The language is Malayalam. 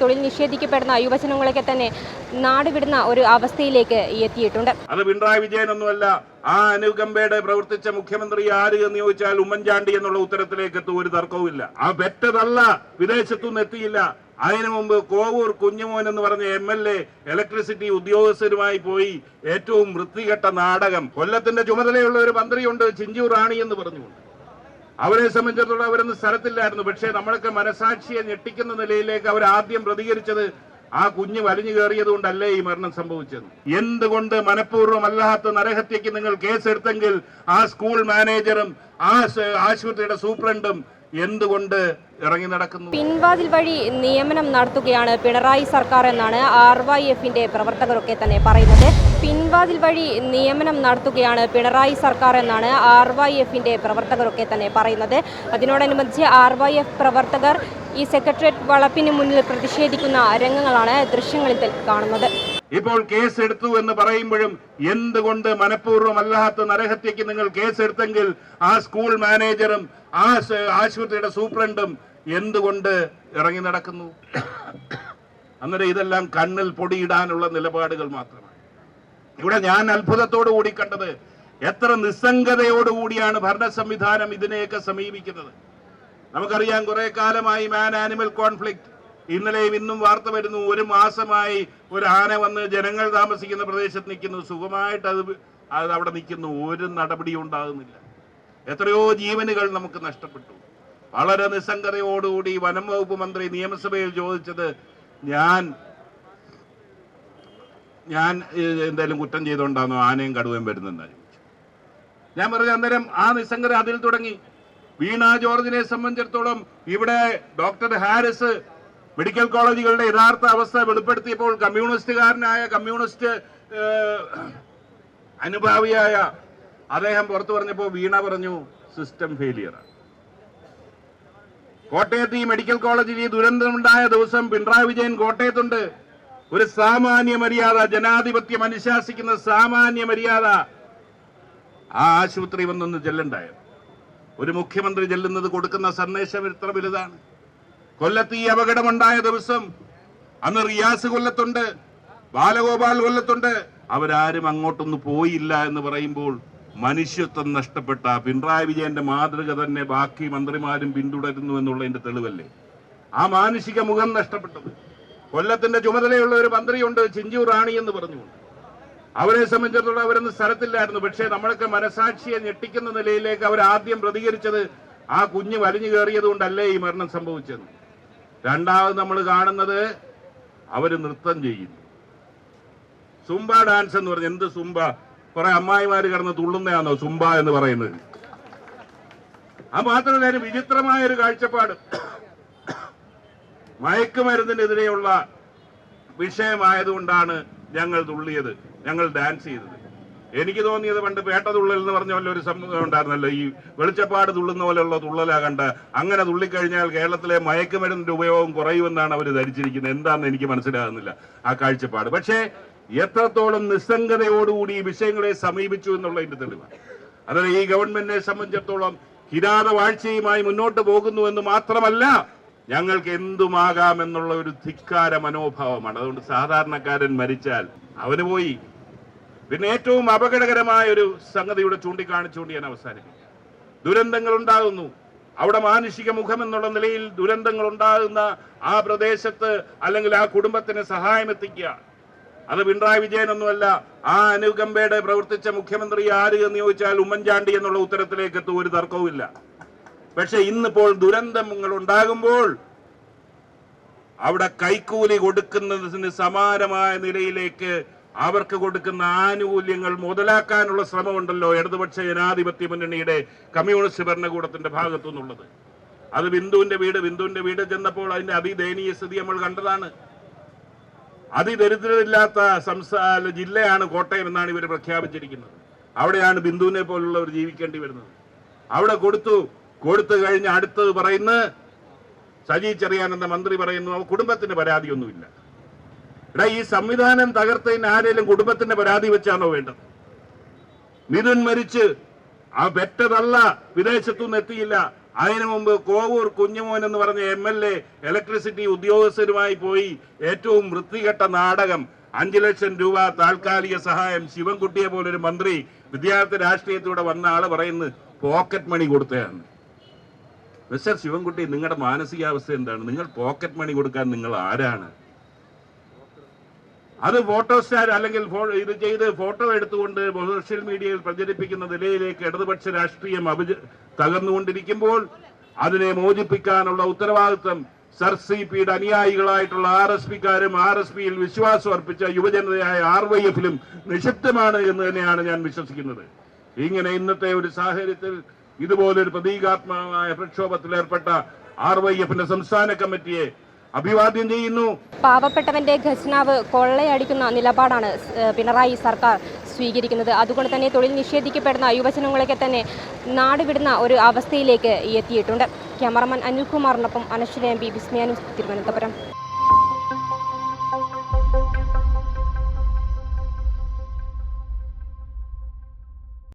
തൊഴിൽ നിഷേധിക്കപ്പെടുന്ന യുവജനങ്ങളൊക്കെ തന്നെ നാടുവിടുന്ന ഒരു അവസ്ഥയിലേക്ക് എത്തിയിട്ടുണ്ട്. അത് പിണറായി വിജയനൊന്നുമല്ല, ആ അനുകമ്പയുടെ പ്രവർത്തിച്ച മുഖ്യമന്ത്രി ആര് എന്ന് ചോദിച്ചാൽ ഉമ്മൻചാണ്ടി എന്നുള്ള ഉത്തരത്തിലേക്ക് എത്തും. ഒരു തർക്കവുമില്ല. ആ പെറ്റതല്ല വിദേശത്തുനിന്ന് എത്തിയില്ല. അതിനു മുമ്പ് കോവൂർ കുഞ്ഞുമോൻ എന്ന് പറഞ്ഞ MLA ഇലക്ട്രിസിറ്റി ഉദ്യോഗസ്ഥരുമായി പോയി ഏറ്റവും വൃത്തികെട്ട നാടകം. കൊല്ലത്തിന്റെ ചുമതലയുള്ള ഒരു മന്ത്രിയുണ്ട്, ചിഞ്ചു റാണി എന്ന് പറഞ്ഞുകൊണ്ട്. അവരെ സംബന്ധിച്ചിടത്തോളം അവരൊന്നും സ്ഥലത്തില്ലായിരുന്നു. പക്ഷേ നമ്മളൊക്കെ മനസാക്ഷിയെ ഞെട്ടിക്കുന്ന നിലയിലേക്ക് അവർ ആദ്യം പ്രതികരിച്ചത് ആ കുഞ്ഞ് വലിഞ്ഞു കയറിയത് കൊണ്ടല്ലേ ഈ മരണം സംഭവിച്ചത്. എന്തുകൊണ്ട് മനഃപൂർവ്വമല്ലാത്ത നരഹത്യക്ക് നിങ്ങൾ കേസെടുത്തെങ്കിൽ ആ സ്കൂൾ മാനേജറും ആ ആശുപത്രിയുടെ സൂപ്രണ്ടും എന്തുകൊണ്ട് ഇറങ്ങി നടക്കുന്നു? പിൻവാതിൽ വഴി നിയമനം നടത്തുകയാണ് പിണറായി സർക്കാർ എന്നാണ് RYFന്റെ പ്രവർത്തകരൊക്കെ തന്നെ പറയുന്നത്. പിൻവാതിൽ വഴി നിയമനം നടത്തുകയാണ് പിണറായി സർക്കാർ എന്നാണ് RYFന്റെ പ്രവർത്തകരൊക്കെ തന്നെ പറയുന്നത്. അതിനോടനുബന്ധിച്ച് RYF പ്രവർത്തകർ ഈ സെക്രട്ടേറിയറ്റ് വളപ്പിന് മുന്നിൽ പ്രതിഷേധിക്കുന്ന രംഗങ്ങളാണ് ദൃശ്യങ്ങളിൽ കാണുന്നത്. ഇപ്പോൾ കേസെടുത്തു എന്ന് പറയുമ്പോഴും എന്തുകൊണ്ട് മനഃപൂർവ്വമല്ലാത്ത നരഹത്യക്ക് നിങ്ങൾ കേസെടുത്തെങ്കിൽ ആ സ്കൂൾ മാനേജറും ആ ആശുപത്രിയുടെ സൂപ്രണ്ടും എന്തുകൊണ്ട് ഇറങ്ങി നടക്കുന്നു? അന്നേരം ഇതെല്ലാം കണ്ണിൽ പൊടിയിടാനുള്ള നിലപാടുകൾ മാത്രമാണ്. ഇവിടെ ഞാൻ അത്ഭുതത്തോടു കൂടി കണ്ടത് എത്ര നിസ്സംഗതയോടുകൂടിയാണ് ഭരണ സംവിധാനം ഇതിനെയൊക്കെ സമീപിക്കുന്നത്. നമുക്കറിയാം, കുറെ കാലമായി മാൻ ആനിമൽ കോൺഫ്ലിക്റ്റ്. ഇന്നലെയും ഇന്നും വാർത്ത വരുന്നു, ഒരു മാസമായി ഒരു ആന വന്ന് ജനങ്ങൾ താമസിക്കുന്ന പ്രദേശത്ത് നിൽക്കുന്നു, സുഖമായിട്ട് അത് അവിടെ നിൽക്കുന്നു, ഒരു നടപടിയും ഉണ്ടാകുന്നില്ല. എത്രയോ ജീവനുകൾ നമുക്ക് നഷ്ടപ്പെട്ടു. വളരെ നിസ്സംഗതയോടുകൂടി വനം വകുപ്പ് മന്ത്രി നിയമസഭയിൽ ചോദിച്ചത്, ഞാൻ എന്തായാലും കുറ്റം ചെയ്തുകൊണ്ടാണോ ആനയും കടുവയും വരുന്നെന്നാണ് ചോദിച്ചു. ഞാൻ പറഞ്ഞു, അന്നേരം ആ നിസ്സംഗത അതിൽ തുടങ്ങി. വീണ ജോർജിനെ സംബന്ധിച്ചിടത്തോളം ഇവിടെ ഡോക്ടർ ഹാരിസ് മെഡിക്കൽ കോളേജുകളുടെ യഥാർത്ഥ അവസ്ഥ വെളിപ്പെടുത്തിയപ്പോൾ കമ്മ്യൂണിസ്റ്റുകാരനായ കമ്മ്യൂണിസ്റ്റ് അനുഭാവിയായ അദ്ദേഹം പുറത്തു പറഞ്ഞപ്പോൾ വീണ പറഞ്ഞു സിസ്റ്റം ഫെയിലിയറാണ്. കോട്ടയത്ത് ഈ മെഡിക്കൽ കോളേജിൽ ഈ ദുരന്തമുണ്ടായ ദിവസം പിണറായി വിജയൻ കോട്ടയത്തുണ്ട്. ഒരു സാമാന്യ മര്യാദ, ജനാധിപത്യം അനുശാസിക്കുന്ന സാമാന്യ മര്യാദ ആ ആശുപത്രി വന്നൊന്ന് ചെല്ലണ്ടായോ? ഒരു മുഖ്യമന്ത്രി ചെല്ലുന്നത് കൊടുക്കുന്ന സന്ദേശം എത്ര വലുതാണ്. കൊല്ലത്ത് ഈ അപകടമുണ്ടായ ദിവസം അന്ന് റിയാസ് കൊല്ലത്തുണ്ട്, ബാലഗോപാൽ കൊല്ലത്തുണ്ട്. അവരാരും അങ്ങോട്ടൊന്നും പോയില്ല എന്ന് പറയുമ്പോൾ മനുഷ്യത്വം നഷ്ടപ്പെട്ട പിണറായി വിജയന്റെ മാതൃക തന്നെ ബാക്കി മന്ത്രിമാരും പിന്തുടരുന്നു എന്നുള്ളതിന്റെ തെളിവല്ലേ ആ മാനുഷിക മുഖം നഷ്ടപ്പെട്ടത്? കൊല്ലത്തിന്റെ ചുമതലയുള്ള ഒരു മന്ത്രിയുണ്ട്, ചിഞ്ചു റാണി എന്ന് പറഞ്ഞുകൊണ്ട്. അവരെ സംബന്ധിച്ചിടത്തോളം അവരൊന്നും സ്ഥലത്തില്ലായിരുന്നു. പക്ഷേ നമ്മളൊക്കെ മനസാക്ഷിയെ ഞെട്ടിക്കുന്ന നിലയിലേക്ക് അവർ ആദ്യം പ്രതികരിച്ചത് ആ കുഞ്ഞ് വലിഞ്ഞു കയറിയത് കൊണ്ടല്ലേ ഈ മരണം സംഭവിച്ചത്. രണ്ടാമത് നമ്മൾ കാണുന്നത് അവര് നൃത്തം ചെയ്യുന്നു, സുംബ ഡാൻസ് എന്ന് പറഞ്ഞ്. എന്ത് സുംബ? കുറെ അമ്മായിമാര് കിടന്ന് തുള്ളുന്നതാണോ സുംബ എന്ന് പറയുന്നത്? അത് മാത്രമല്ല, ഒരു വിചിത്രമായ ഒരു കാഴ്ചപ്പാട്. മയക്കുമരുന്നിനെതിരെയുള്ള വിഷയമായതുകൊണ്ടാണ് ഞങ്ങൾ തുള്ളിയത്, ഞങ്ങൾ ഡാൻസ് ചെയ്തത്. എനിക്ക് തോന്നിയത് പണ്ട് പേട്ട തുള്ളൽ എന്ന് പറഞ്ഞ പോലെ ഒരു സംഭവം ഉണ്ടായിരുന്നല്ലോ, ഈ വെളിച്ചപ്പാട് തുള്ളുന്ന പോലെയുള്ള തുള്ളലാ കണ്ട. അങ്ങനെ തുള്ളിക്കഴിഞ്ഞാൽ കേരളത്തിലെ മയക്കുമരുന്നിന്റെ ഉപയോഗം കുറയുമെന്നാണ് അവർ ധരിച്ചിരിക്കുന്നത്. എന്താണെന്ന് എനിക്ക് മനസ്സിലാകുന്നില്ല ആ കാഴ്ചപ്പാട്. പക്ഷേ എത്രത്തോളം നിസ്സംഗതയോടുകൂടി ഈ വിഷയങ്ങളെ സമീപിച്ചു എന്നുള്ളതിന്റെ തെളിവാണ്. അതായത് ഈ ഗവൺമെന്റിനെ സംബന്ധിച്ചിടത്തോളം കിരാതവാഴ്ചയുമായി മുന്നോട്ട് പോകുന്നു എന്ന് മാത്രമല്ല, ഞങ്ങൾക്ക് എന്തുമാകാം എന്നുള്ള ഒരു ധിക്കാര മനോഭാവമാണ്. അതുകൊണ്ട് സാധാരണക്കാരൻ മരിച്ചാൽ അവന് പോയി. പിന്നെ ഏറ്റവും അപകടകരമായ ഒരു സംഗതിയുടെ ചൂണ്ടിക്കാണിച്ചുകൊണ്ട് ഞാൻ അവസാനിപ്പിക്കും. ദുരന്തങ്ങൾ ഉണ്ടാകുന്നു, അവിടെ മാനുഷിക മുഖം എന്നുള്ള നിലയിൽ ദുരന്തങ്ങൾ ഉണ്ടാകുന്ന ആ പ്രദേശത്ത് അല്ലെങ്കിൽ ആ കുടുംബത്തിന് സഹായം എത്തിക്കുക. അത് പിണറായി വിജയനൊന്നുമല്ല, ആ അനുകമ്പയുടെ പ്രവർത്തിച്ച മുഖ്യമന്ത്രി ആര് എന്ന് ചോദിച്ചാൽ ഉമ്മൻചാണ്ടി എന്നുള്ള ഉത്തരത്തിലേക്ക് എത്തും. ഒരു തർക്കവുമില്ല. പക്ഷെ ഇന്നിപ്പോൾ ദുരന്തങ്ങൾ ഉണ്ടാകുമ്പോൾ അവിടെ കൈക്കൂലി കൊടുക്കുന്നതിന് സമാനമായ നിലയിലേക്ക് അവർക്ക് കൊടുക്കുന്ന ആനുകൂല്യങ്ങൾ മുതലാക്കാനുള്ള ശ്രമമുണ്ടല്ലോ ഇടതുപക്ഷ ജനാധിപത്യ മുന്നണിയുടെ കമ്മ്യൂണിസ്റ്റ് ഭരണകൂടത്തിന്റെ ഭാഗത്തു നിന്നുള്ളത്. അത് ബിന്ദുവിന്റെ വീട് ചെന്നപ്പോൾ അതിന്റെ അതിദയനീയ സ്ഥിതി നമ്മൾ കണ്ടതാണ്. അതിദരിദ്രരില്ലാത്ത സംസ്ഥാന ജില്ലയാണ് കോട്ടയം എന്നാണ് ഇവർ പ്രഖ്യാപിച്ചിരിക്കുന്നത്. അവിടെയാണ് ബിന്ദുവിനെ പോലുള്ളവർ ജീവിക്കേണ്ടി വരുന്നത്. അവിടെ കൊടുത്തു കഴിഞ്ഞ് അടുത്തത് പറയുന്ന സജി ചെറിയാൻ എന്ന മന്ത്രി പറയുന്നു കുടുംബത്തിന് പരാതിയൊന്നുമില്ല. ഈ സംവിധാനം തകർത്തതിന് ആരെങ്കിലും കുടുംബത്തിന്റെ പരാതി വെച്ചാണോ വേണ്ടത്? മിഥുൻ മരിച്ച് ആ പെറ്റതല്ല വിദേശത്തുനിന്ന് എത്തിയില്ല, അതിനു മുമ്പ് കോവൂർ കുഞ്ഞുമോൻ എന്ന് പറഞ്ഞ MLA ഇലക്ട്രിസിറ്റി ഉദ്യോഗസ്ഥരുമായി പോയി ഏറ്റവും വൃത്തികെട്ട നാടകം 5 ലക്ഷം രൂപ താൽക്കാലിക സഹായം ശിവൻകുട്ടിയെ പോലൊരു മന്ത്രി വിദ്യാർത്ഥി രാഷ്ട്രീയത്തിലൂടെ വന്ന ആള് പറയുന്നത് പോക്കറ്റ് മണി കൊടുത്തതാണ്. മിസ്റ്റർ ശിവൻകുട്ടി, നിങ്ങളുടെ മാനസികാവസ്ഥ എന്താണ്? നിങ്ങൾ പോക്കറ്റ് മണി കൊടുക്കാൻ നിങ്ങൾ ആരാണ്? അത് ഫോട്ടോസ്റ്റാർ അല്ലെങ്കിൽ ഇത് ചെയ്ത് ഫോട്ടോ എടുത്തുകൊണ്ട് സോഷ്യൽ മീഡിയയിൽ പ്രചരിപ്പിക്കുന്ന നിലയിലേക്ക് ഇടതുപക്ഷ രാഷ്ട്രീയം തകർന്നുകൊണ്ടിരിക്കുമ്പോൾ അതിനെ മോചിപ്പിക്കാനുള്ള ഉത്തരവാദിത്വം സർ CPയുടെ അനുയായികളായിട്ടുള്ള RSPക്കാരും RSPയിൽ വിശ്വാസം അർപ്പിച്ച യുവജനതയായ RYFലും നിക്ഷിപ്തമാണ് എന്ന് തന്നെയാണ് ഞാൻ വിശ്വസിക്കുന്നത്. ഇങ്ങനെ ഇന്നത്തെ ഒരു സാഹചര്യത്തിൽ ഇതുപോലൊരു പ്രതീകാത്മകമായ പ്രക്ഷോഭത്തിൽ ഏർപ്പെട്ട RYFന്റെ സംസ്ഥാന കമ്മിറ്റിയെ അഭിവാദ്യം ചെയ്യുന്നു. പാവപ്പെട്ടവന്റെ ഖജനാവ് കൊള്ളയടിക്കുന്ന നിലപാടാണ് പിണറായി സർക്കാർ സ്വീകരിക്കുന്നത്. അതുകൊണ്ട് തന്നെ തൊഴിൽ നിഷേധിക്കപ്പെടുന്ന യുവജനങ്ങളൊക്കെ തന്നെ നാടുവിടുന്ന ഒരു അവസ്ഥയിലേക്ക് എത്തിയിട്ടുണ്ട്. ക്യാമറമാൻ അനിൽകുമാറിനൊപ്പം അനശ്വര MP, വിസ്മയ ന്യൂസ്, തിരുവനന്തപുരം.